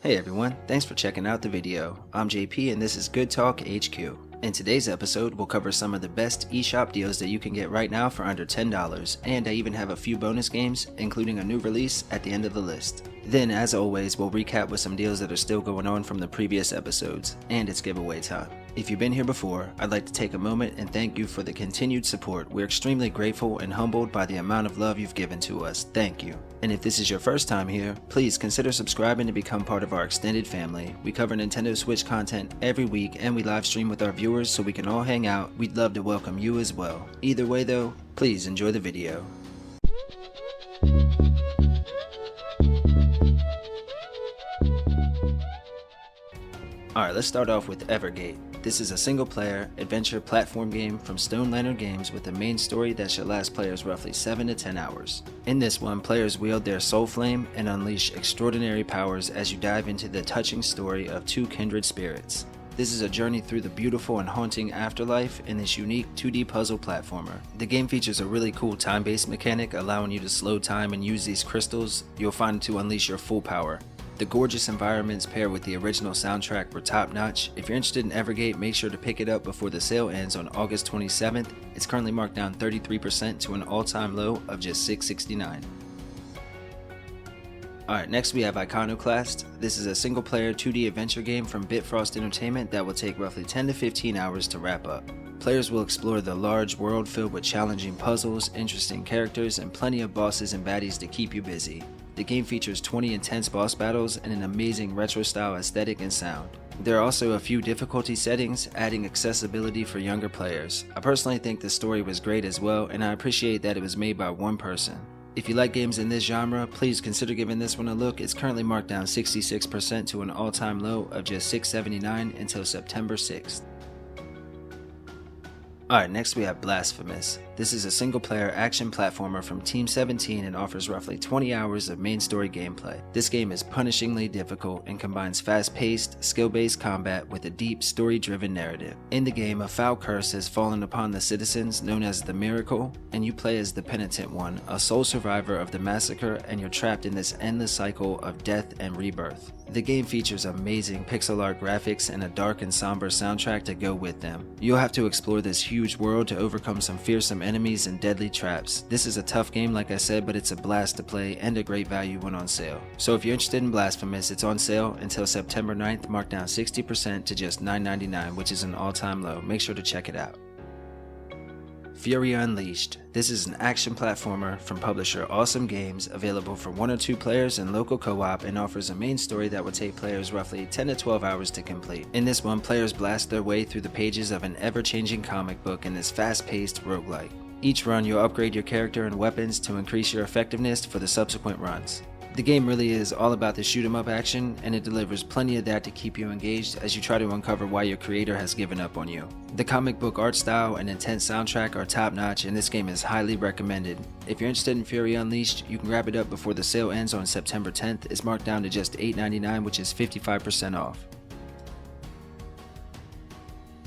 Hey everyone, thanks for checking out the video. I'm JP and this is Good Talk HQ. In today's episode, we'll cover some of the best eShop deals that you can get right now for under $10, and I even have a few bonus games, including a new release at the end of the list. Then, as always, we'll recap with some deals that are still going on from the previous episodes, and it's giveaway time. If you've been here before, I'd like to take a moment and thank you for the continued support. We're extremely grateful and humbled by the amount of love you've given to us. Thank you. And if this is your first time here, please consider subscribing to become part of our extended family. We cover Nintendo Switch content every week and we live stream with our viewers so we can all hang out. We'd love to welcome you as well. Either way though, please enjoy the video. Alright, let's start off with Evergate. This is a single-player, adventure platform game from Stone Lantern Games with a main story that should last players roughly 7 to 10 hours. In this one, players wield their soul flame and unleash extraordinary powers as you dive into the touching story of two kindred spirits. This is a journey through the beautiful and haunting afterlife in this unique 2D puzzle platformer. The game features a really cool time-based mechanic allowing you to slow time and use these crystals you'll find to unleash your full power. The gorgeous environments paired with the original soundtrack were top notch. If you're interested in Evergate, make sure to pick it up before the sale ends on August 27th. It's currently marked down 33% to an all-time low of just $6.69. Alright, next we have Iconoclasts. This is a single-player 2D adventure game from Bitfrost Entertainment that will take roughly 10 to 15 hours to wrap up. Players will explore the large world filled with challenging puzzles, interesting characters, and plenty of bosses and baddies to keep you busy. The game features 20 intense boss battles and an amazing retro-style aesthetic and sound. There are also a few difficulty settings, adding accessibility for younger players. I personally think the story was great as well, and I appreciate that it was made by one person. If you like games in this genre, please consider giving this one a look. It's currently marked down 66% to an all-time low of just $6.79 until September 6th. Alright, next we have Blasphemous. This is a single-player action platformer from Team 17 and offers roughly 20 hours of main story gameplay. This game is punishingly difficult and combines fast-paced, skill-based combat with a deep, story-driven narrative. In the game, a foul curse has fallen upon the citizens known as the Miracle, and you play as the Penitent One, a sole survivor of the massacre, and you're trapped in this endless cycle of death and rebirth. The game features amazing pixel art graphics and a dark and somber soundtrack to go with them. You'll have to explore this huge world to overcome some fearsome enemies and deadly traps. This is a tough game like I said, but it's a blast to play and a great value when on sale. So if you're interested in Blasphemous, it's on sale until September 9th, marked down 60% to just $9.99, which is an all-time low. Make sure to check it out. Fury Unleashed. This is an action platformer from publisher Awesome Games, available for 1 or 2 players in local co-op, and offers a main story that will take players roughly 10 to 12 hours to complete. In this one, players blast their way through the pages of an ever-changing comic book in this fast-paced roguelike. Each run, you'll upgrade your character and weapons to increase your effectiveness for the subsequent runs. The game really is all about the shoot-'em-up action, and it delivers plenty of that to keep you engaged as you try to uncover why your creator has given up on you. The comic book art style and intense soundtrack are top-notch, and this game is highly recommended. If you're interested in Fury Unleashed, you can grab it up before the sale ends on September 10th. It's marked down to just $8.99, which is 55% off.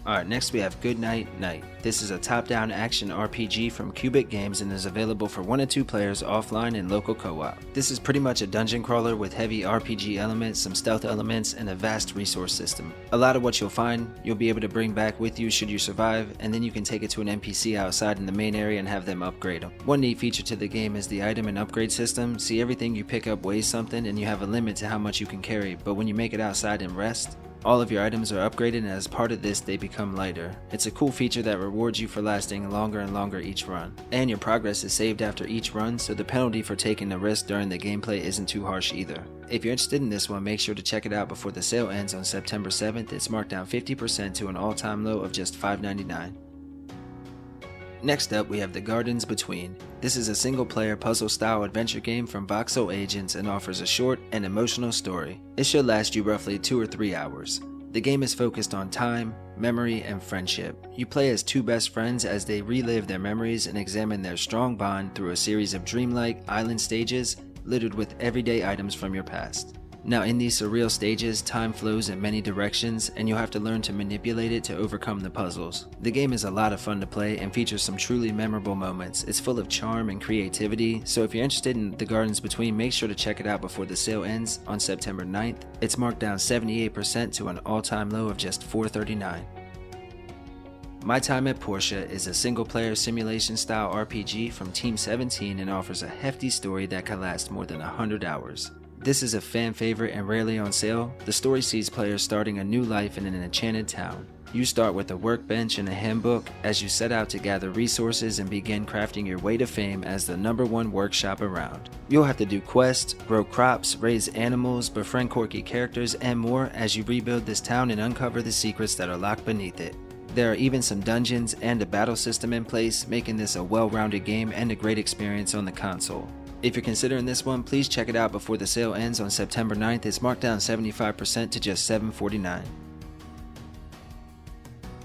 Alright, next we have Good Night Night. This is a top-down action RPG from Qubic Games and is available for 1 or 2 players offline and local co-op. This is pretty much a dungeon crawler with heavy RPG elements, some stealth elements, and a vast resource system. A lot of what you'll find, you'll be able to bring back with you should you survive, and then you can take it to an NPC outside in the main area and have them upgrade them. One neat feature to the game is the item and upgrade system. See, everything you pick up weighs something and you have a limit to how much you can carry, but when you make it outside and rest, all of your items are upgraded, and as part of this, they become lighter. It's a cool feature that rewards you for lasting longer and longer each run. And your progress is saved after each run, so the penalty for taking the risk during the gameplay isn't too harsh either. If you're interested in this one, make sure to check it out before the sale ends on September 7th. It's marked down 50% to an all-time low of just $5.99. Next up, we have The Gardens Between. This is a single-player puzzle-style adventure game from Voxel Agents and offers a short and emotional story. It should last you roughly 2 or 3 hours. The game is focused on time, memory, and friendship. You play as 2 best friends as they relive their memories and examine their strong bond through a series of dreamlike island stages littered with everyday items from your past. Now in these surreal stages, time flows in many directions and you'll have to learn to manipulate it to overcome the puzzles. The game is a lot of fun to play and features some truly memorable moments. It's full of charm and creativity, so if you're interested in The Gardens Between, make sure to check it out before the sale ends on September 9th. It's marked down 78% to an all-time low of just $4.39. My Time at Portia is a single-player simulation-style RPG from Team 17 and offers a hefty story that can last more than 100 hours. This is a fan favorite and rarely on sale. The story sees players starting a new life in an enchanted town. You start with a workbench and a handbook as you set out to gather resources and begin crafting your way to fame as the #1 workshop around. You'll have to do quests, grow crops, raise animals, befriend quirky characters, and more as you rebuild this town and uncover the secrets that are locked beneath it. There are even some dungeons and a battle system in place, making this a well-rounded game and a great experience on the console. If you're considering this one, please check it out before the sale ends on September 9th. It's marked down 75% to just $7.49.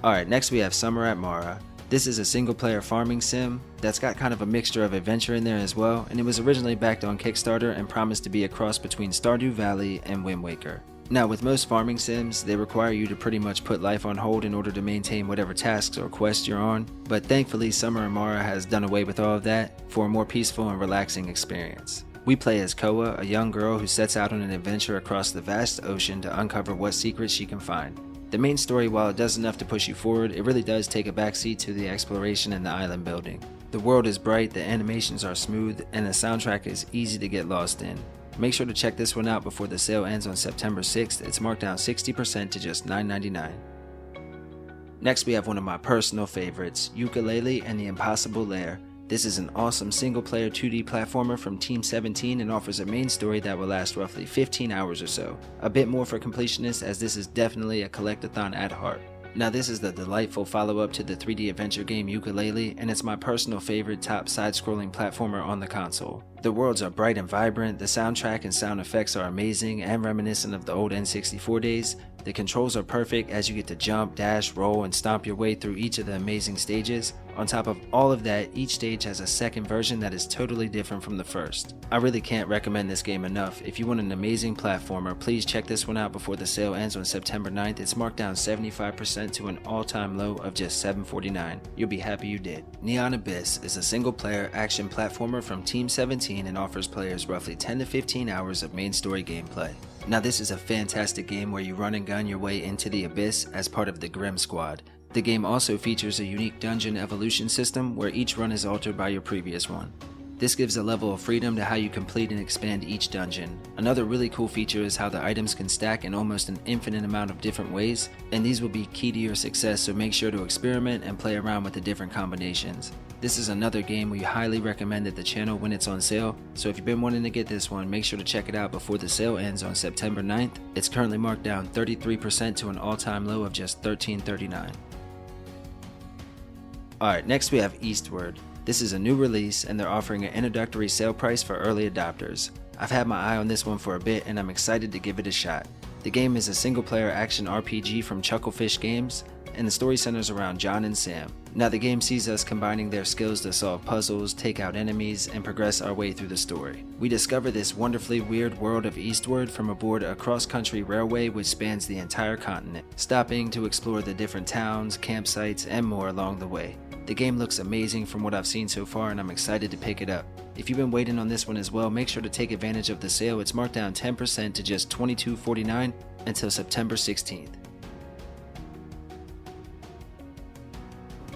Alright, next we have Summer at Mara. This is a single player farming sim that's got kind of a mixture of adventure in there as well, and it was originally backed on Kickstarter and promised to be a cross between Stardew Valley and Wind Waker. Now with most farming sims, they require you to pretty much put life on hold in order to maintain whatever tasks or quests you're on, but thankfully Summer in Mara has done away with all of that for a more peaceful and relaxing experience. We play as Koa, a young girl who sets out on an adventure across the vast ocean to uncover what secrets she can find. The main story, while it does enough to push you forward, it really does take a backseat to the exploration and the island building. The world is bright, the animations are smooth, and the soundtrack is easy to get lost in. Make sure to check this one out before the sale ends on September 6th. It's marked down 60% to just $9.99. Next we have one of my personal favorites, Laylee and the Impossible Lair. This is an awesome single-player 2D platformer from Team 17 and offers a main story that will last roughly 15 hours or so. A bit more for completionists, as this is definitely a collectathon at heart. Now this is the delightful follow-up to the 3D adventure game Laylee, and it's my personal favorite top side-scrolling platformer on the console. The worlds are bright and vibrant, the soundtrack and sound effects are amazing and reminiscent of the old N64 days. The controls are perfect as you get to jump, dash, roll, and stomp your way through each of the amazing stages. On top of all of that, each stage has a second version that is totally different from the first. I really can't recommend this game enough. If you want an amazing platformer, please check this one out before the sale ends on September 9th. It's marked down 75% to an all-time low of just $7.49. You'll be happy you did. Neon Abyss is a single-player action platformer from Team 17 and offers players roughly 10 to 15 hours of main story gameplay. Now this is a fantastic game where you run and gun your way into the Abyss as part of the Grim Squad. The game also features a unique dungeon evolution system where each run is altered by your previous one. This gives a level of freedom to how you complete and expand each dungeon. Another really cool feature is how the items can stack in almost an infinite amount of different ways, and these will be key to your success, so make sure to experiment and play around with the different combinations. This is another game we highly recommend at the channel when it's on sale, so if you've been wanting to get this one, make sure to check it out before the sale ends on September 9th. It's currently marked down 33% to an all-time low of just $13.39. Alright, next we have Eastward. This is a new release and they're offering an introductory sale price for early adopters. I've had my eye on this one for a bit and I'm excited to give it a shot. The game is a single-player action RPG from Chucklefish Games, and the story centers around John and Sam. Now the game sees us combining their skills to solve puzzles, take out enemies, and progress our way through the story. We discover this wonderfully weird world of Eastward from aboard a cross-country railway which spans the entire continent, stopping to explore the different towns, campsites, and more along the way. The game looks amazing from what I've seen so far and I'm excited to pick it up. If you've been waiting on this one as well, make sure to take advantage of the sale. It's marked down 10% to just $22.49 until September 16th.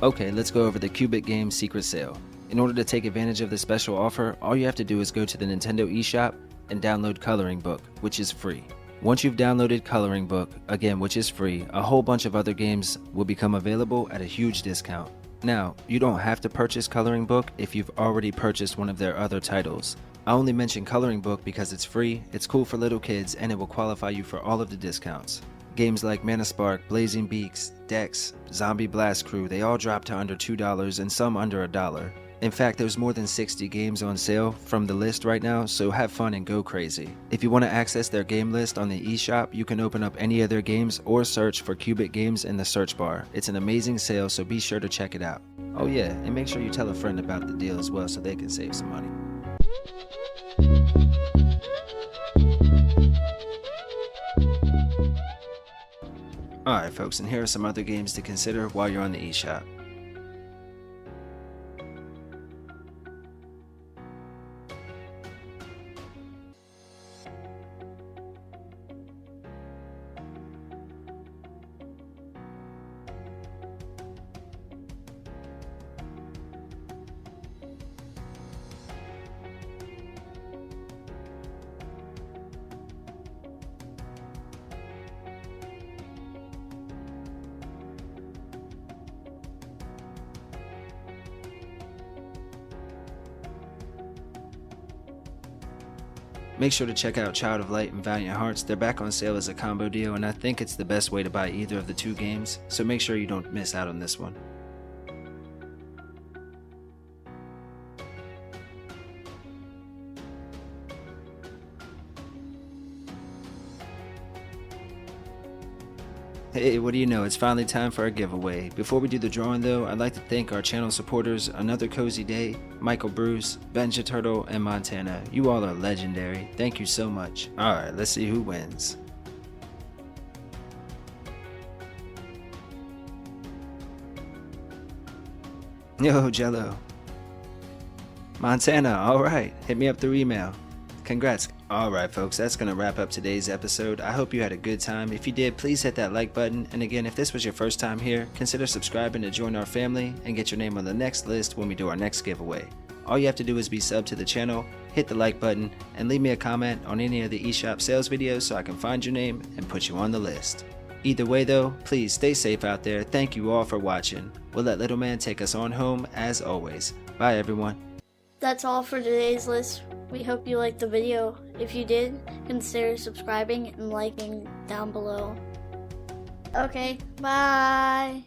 Okay, let's go over the Qubic Games secret sale. In order to take advantage of this special offer, all you have to do is go to the Nintendo eShop and download Coloring Book, which is free. Once you've downloaded Coloring Book, again which is free, a whole bunch of other games will become available at a huge discount. Now, you don't have to purchase Coloring Book if you've already purchased one of their other titles. I only mention Coloring Book because it's free, it's cool for little kids, and it will qualify you for all of the discounts. Games like Mana Spark, Blazing Beaks, Dex, Zombie Blast Crew, they all drop to under $2 and some under $1. In fact, there's more than 60 games on sale from the list right now, so have fun and go crazy. If you want to access their game list on the eShop, you can open up any of their games or search for Qubic Games in the search bar. It's an amazing sale, so be sure to check it out. Oh yeah, and make sure you tell a friend about the deal as well so they can save some money. Alright folks, and here are some other games to consider while you're on the eShop. Make sure to check out Child of Light and Valiant Hearts. They're back on sale as a combo deal, and I think it's the best way to buy either of the two games, so make sure you don't miss out on this one. Hey, what do you know, it's finally time for our giveaway. Before we do the drawing though, I'd like to thank our channel supporters, Another Cozy Day, Michael Bruce, Benja Turtle, and Montana. You all are legendary. Thank you so much. Alright, let's see who wins. Yo, Jello. Montana, alright. Hit me up through email. Congrats. Alright folks, that's going to wrap up today's episode. I hope you had a good time. If you did, please hit that like button. And again, if this was your first time here, consider subscribing to join our family and get your name on the next list when we do our next giveaway. All you have to do is be subbed to the channel, hit the like button, and leave me a comment on any of the eShop sales videos so I can find your name and put you on the list. Either way though, please stay safe out there. Thank you all for watching. We'll let Little Man take us on home as always. Bye everyone. That's all for today's list. We hope you liked the video. If you did, consider subscribing and liking down below. Okay, bye!